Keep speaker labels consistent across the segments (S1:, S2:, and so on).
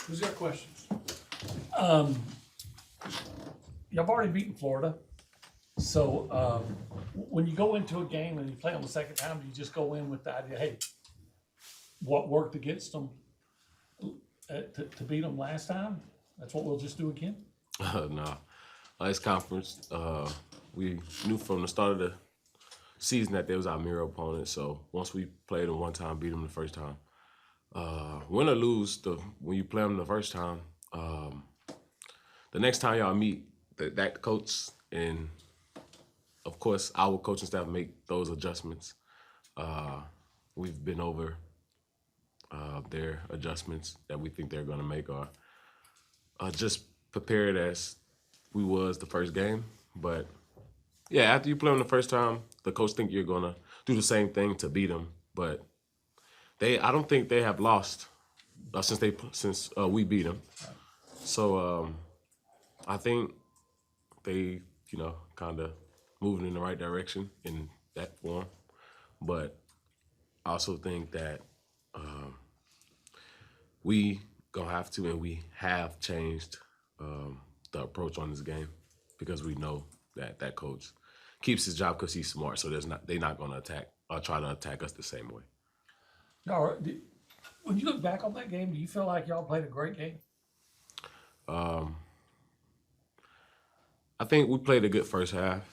S1: Who's got questions?
S2: Y'all already beaten Florida. So when you go into a game and you play on the second time, do you just go in with the idea, hey, what worked against them to beat them last time? That's what we'll just do again?
S3: No, it's conference. We knew from the start of the season that they was our mirror opponent. So once we played them one time, beat them the first time. Win or lose, when you play them the first time, the next time y'all meet, that coach and of course our coaching staff make those adjustments. We've been over their adjustments that we think they're going to make are just prepared as we was the first game. But yeah, after you play them the first time, the coach think you're going to do the same thing to beat them. But I don't think they have lost since we beat them. So I think they, kind of moving in the right direction in that form. But I also think that we gonna have to, and we have changed the approach on this game because we know that coach keeps his job because he's smart. So they're not gonna try to attack us the same way.
S2: When you look back on that game, do you feel like y'all played a great game?
S3: I think we played a good first half.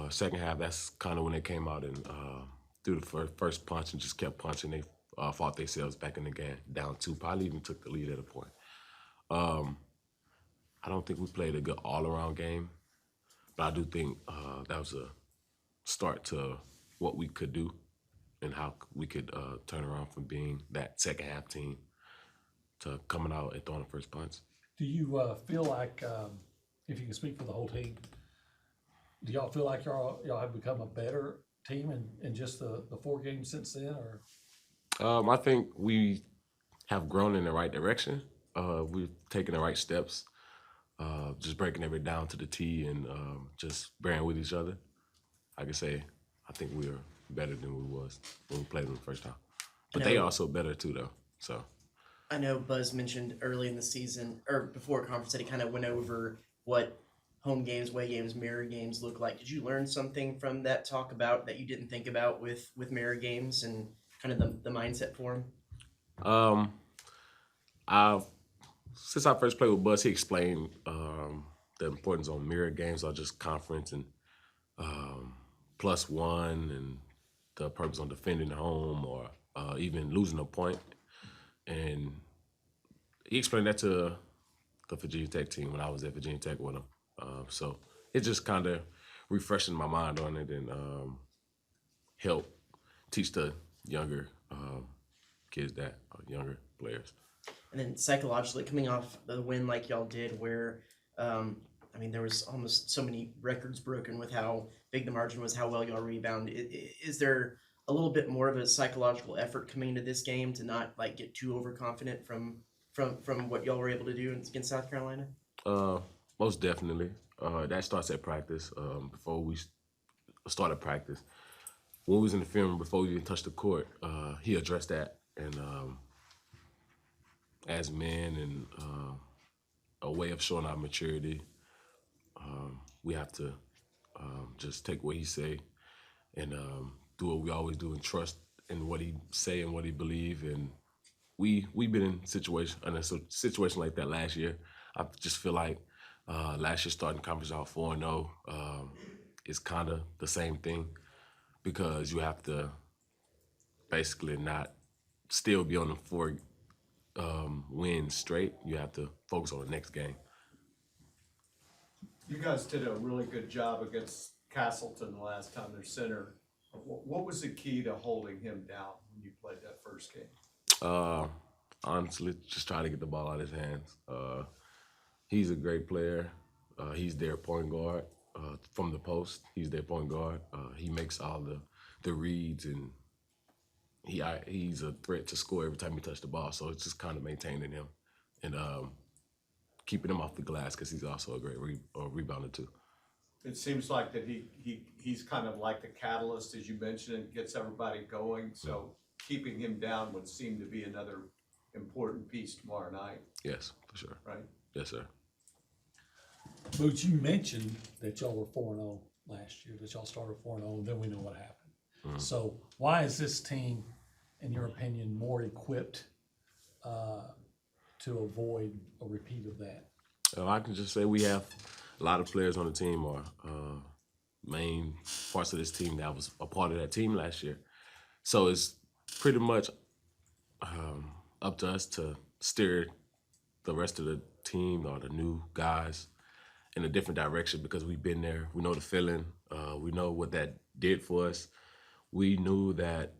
S3: Second half, that's kind of when they came out and threw the first punch and just kept punching. They fought themselves back in the game, down 2, probably even took the lead at a point. I don't think we played a good all-around game, but I do think that was a start to what we could do and how we could turn around from being that second half team to coming out and throwing the first punch.
S2: Do you feel like, if you can speak for the whole team, do y'all feel like y'all have become a better team in just the 4 games since then? Or
S3: I think we have grown in the right direction. We've taken the right steps, just breaking everything down to the T and just bearing with each other. I can say I think we are better than we was when we played them the first time. But they also better too, though. So
S4: I know Buzz mentioned early in the season, or before conference, that he kind of went over what home games, away games, mirror games look like. Did you learn something from that talk about that you didn't think about with mirror games and kind of the mindset for them?
S3: Since I first played with Buzz, he explained the importance on mirror games or just conference and +1 and the purpose on defending home or even losing a point. And he explained that to the Virginia Tech team when I was at Virginia Tech with him. So it just kind of refreshing my mind on it and help teach the younger kids that, younger players.
S4: And then psychologically, coming off the win like y'all did, where there was almost so many records broken with how big the margin was, how well y'all rebound. Is there a little bit more of a psychological effort coming into this game to not get too overconfident from what y'all were able to do against South Carolina?
S3: Most definitely. That starts at practice. Before we started practice, when we was in the film, before we even touched the court, he addressed that. And as men and a way of showing our maturity, we have to just take what he say and do what we always do and trust in what he say and what he believe. And we've been in a situation like that last year. I just feel like last year starting conference out 4-0 is kind of the same thing because you have to basically not still be on the 4 wins straight. You have to focus on the next game.
S1: You guys did a really good job against Castleton the last time, their center. What was the key to holding him down when you played that first game?
S3: Honestly, just try to get the ball out of his hands. He's a great player. He's their point guard from the post. He's their point guard. He makes all the reads, and he's a threat to score every time he touches the ball. So it's just kind of maintaining him and keeping him off the glass because he's also a great rebounder too.
S1: It seems like that he's kind of like the catalyst, as you mentioned, and gets everybody going. So keeping him down would seem to be another important piece tomorrow night,
S3: Yes, for sure.
S1: right?
S3: Yes, sir.
S2: Boots, you mentioned that y'all were 4-0 last year, that y'all started 4-0, and then we know what happened. So why is this team, in your opinion, more equipped to avoid a repeat of that?
S3: I can just say we have a lot of players on the team or main parts of this team that was a part of that team last year. So it's pretty much up to us to steer the rest of the team or the new guys in a different direction because we've been there. We know the feeling. We know what that did for us. We knew that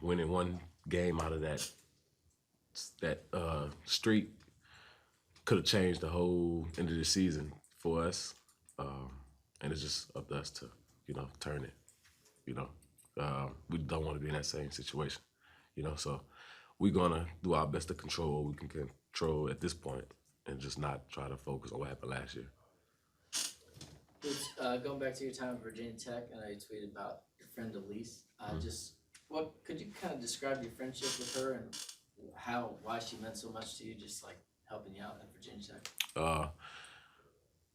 S3: winning one game out of that streak could have changed the whole end of the season for us. And it's just up to us to, turn it. We don't want to be in that same situation. So we're gonna do our best to control what we can control at this point and just not try to focus on what happened last year.
S5: Going back to your time at Virginia Tech, I know you tweeted about your friend Elise. What could you kind of describe your friendship with her and why she meant so much to you, just like helping you out at Virginia Tech?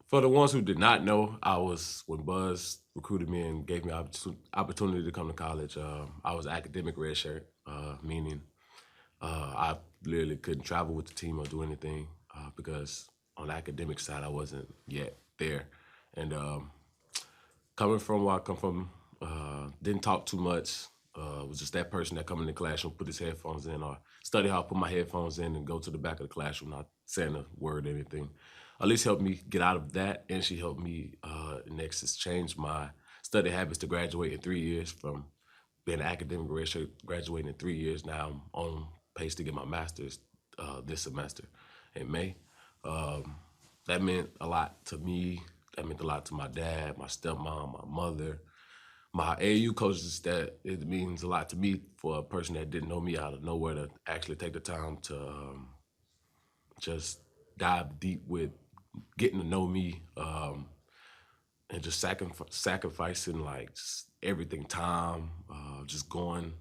S3: For the ones who did not know, when Buzz recruited me and gave me opportunity to come to college, I was academic redshirt, meaning I literally couldn't travel with the team or do anything because on the academic side, I wasn't yet there. And coming from where I come from, didn't talk too much. Was just that person that come in the classroom, put his headphones in, or study hall, put my headphones in, and go to the back of the classroom, not saying a word or anything. Elise helped me get out of that, and she helped me next change my study habits to graduate in 3 years from being an academic redshirt, graduating in 3 years. Now I'm on pace to get my master's this semester in May. That meant a lot to me. That meant a lot to my dad, my stepmom, my mother, my AAU coaches. That it means a lot to me for a person that didn't know me out of nowhere to actually take the time to just dive deep with getting to know me and just sacrificing like just everything, time, just going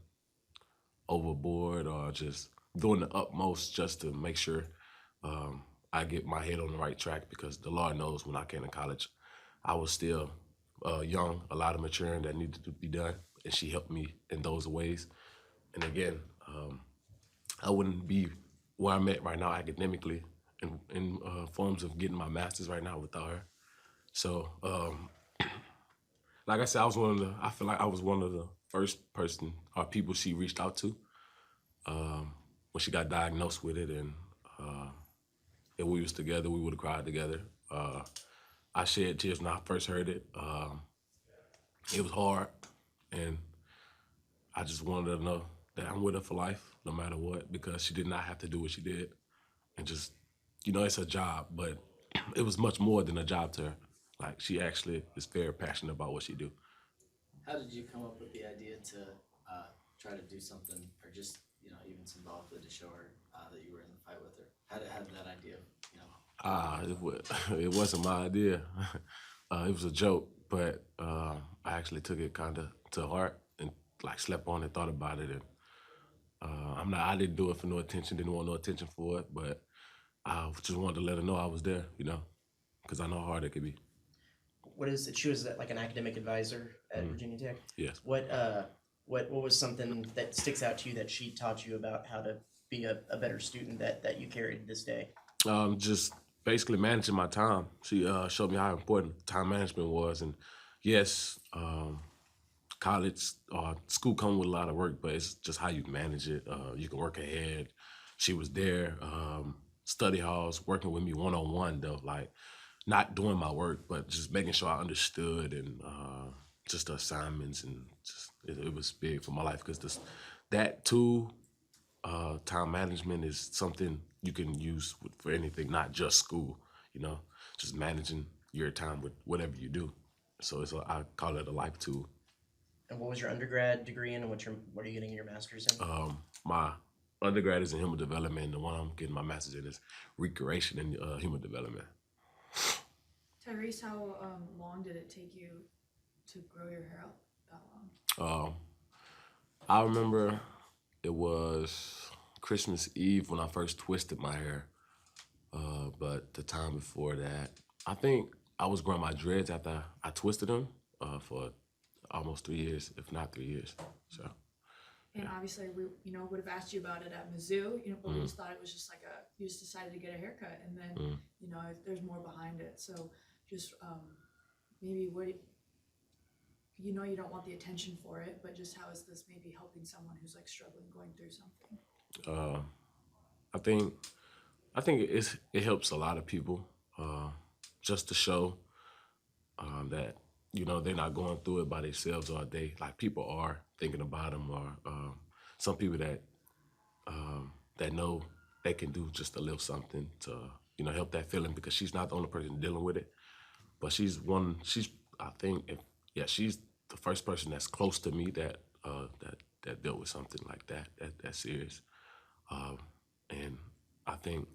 S3: overboard or just doing the utmost just to make sure I get my head on the right track because the Lord knows when I came to college, I was still young, a lot of maturing that needed to be done, and she helped me in those ways. And again, I wouldn't be where I'm at right now academically in forms of getting my master's right now without her. So, like I said, I feel like I was one of the first person or people she reached out to when she got diagnosed with it, and if we was together, we would have cried together. I shed tears when I first heard it. It was hard, and I just wanted her to know that I'm with her for life, no matter what, because she did not have to do what she did. And just, it's a job, but it was much more than a job to her. Like, she actually is very passionate about what she do.
S5: How did you come up with the idea to try to do something, or just even symbolically to show her that you were in the fight with her? How did that idea,
S3: It wasn't my idea. It was a joke, but I actually took it kind of to heart and like slept on it, thought about it, and I didn't do it for no attention, didn't want no attention for it, but I just wanted to let her know I was there, because I know how hard it could be.
S4: What is it? She was like an academic advisor at Virginia Tech.
S3: Yes.
S4: What was something that sticks out to you that she taught you about how to be a better student that you carried this day?
S3: Just basically managing my time. She showed me how important time management was, and yes, college or school come with a lot of work, but it's just how you manage it. You can work ahead. She was there, study halls, working with me one-on-one though, like not doing my work, but just making sure I understood and just the assignments, and just it was big for my life because that tool, time management, is something you can use for anything, not just school. Just managing your time with whatever you do. So I call it a life tool.
S4: And what was your undergrad degree in, and what are you getting your master's in?
S3: My undergrad is in human development, and the one I'm getting my master's in is recreation and human development.
S6: Tyrece, how long did it take you to grow your hair out that long?
S3: I remember it was Christmas Eve when I first twisted my hair. But the time before that, I think I was growing my dreads after I twisted them for almost 3 years, if not 3 years. So
S6: And obviously, we, would have asked you about it at Mizzou, but we just thought it was just like you just decided to get a haircut, and then, there's more behind it. So just, maybe what, you don't want the attention for it, but just how is this maybe helping someone who's like struggling, going through something?
S3: I think it helps a lot of people just to show that they're not going through it by themselves, or people are thinking about them, or some people that know they can do just a little something to help that feeling, because she's not the only person dealing with it, but she's the first person that's close to me that dealt with something like that's serious, and I think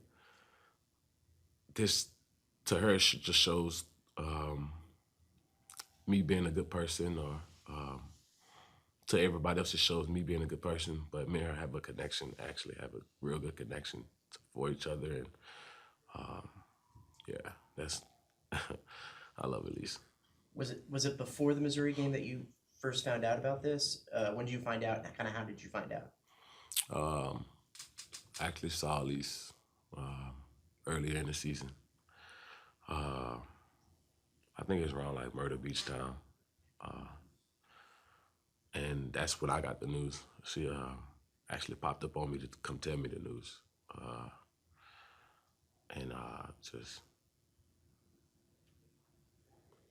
S3: this to her just shows me being a good person, or to everybody else it shows me being a good person. But me and her have a connection, actually have a real good connection for each other, and that's I love Elise.
S4: Was it before the Missouri game that you first found out about this? When did you find out? Kind of how did you find out?
S3: I actually saw Elise earlier in the season. I think it's around like Myrtle Beach time. And that's when I got the news. She actually popped up on me to come tell me the news.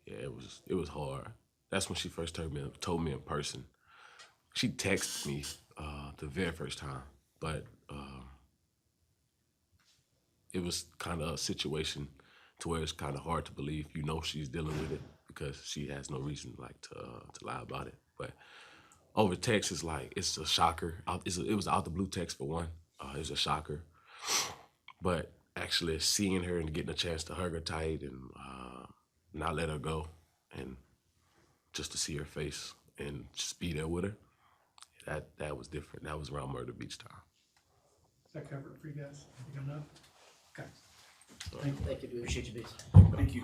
S3: It was hard. That's when she first told me in person. She texted me the very first time, but it was kind of a situation to where it's kind of hard to believe. She's dealing with it because she has no reason to lie about it. But over text, it's a shocker. It was out the blue text for one. It was a shocker. But actually seeing her and getting a chance to hug her tight and not let her go, and just to see her face and just be there with her, that was different. That was around Myrtle Beach time.
S7: Is that covered for you guys? You got enough? Okay.
S4: Thank you, dude. Appreciate you, Beats.
S7: Thank you.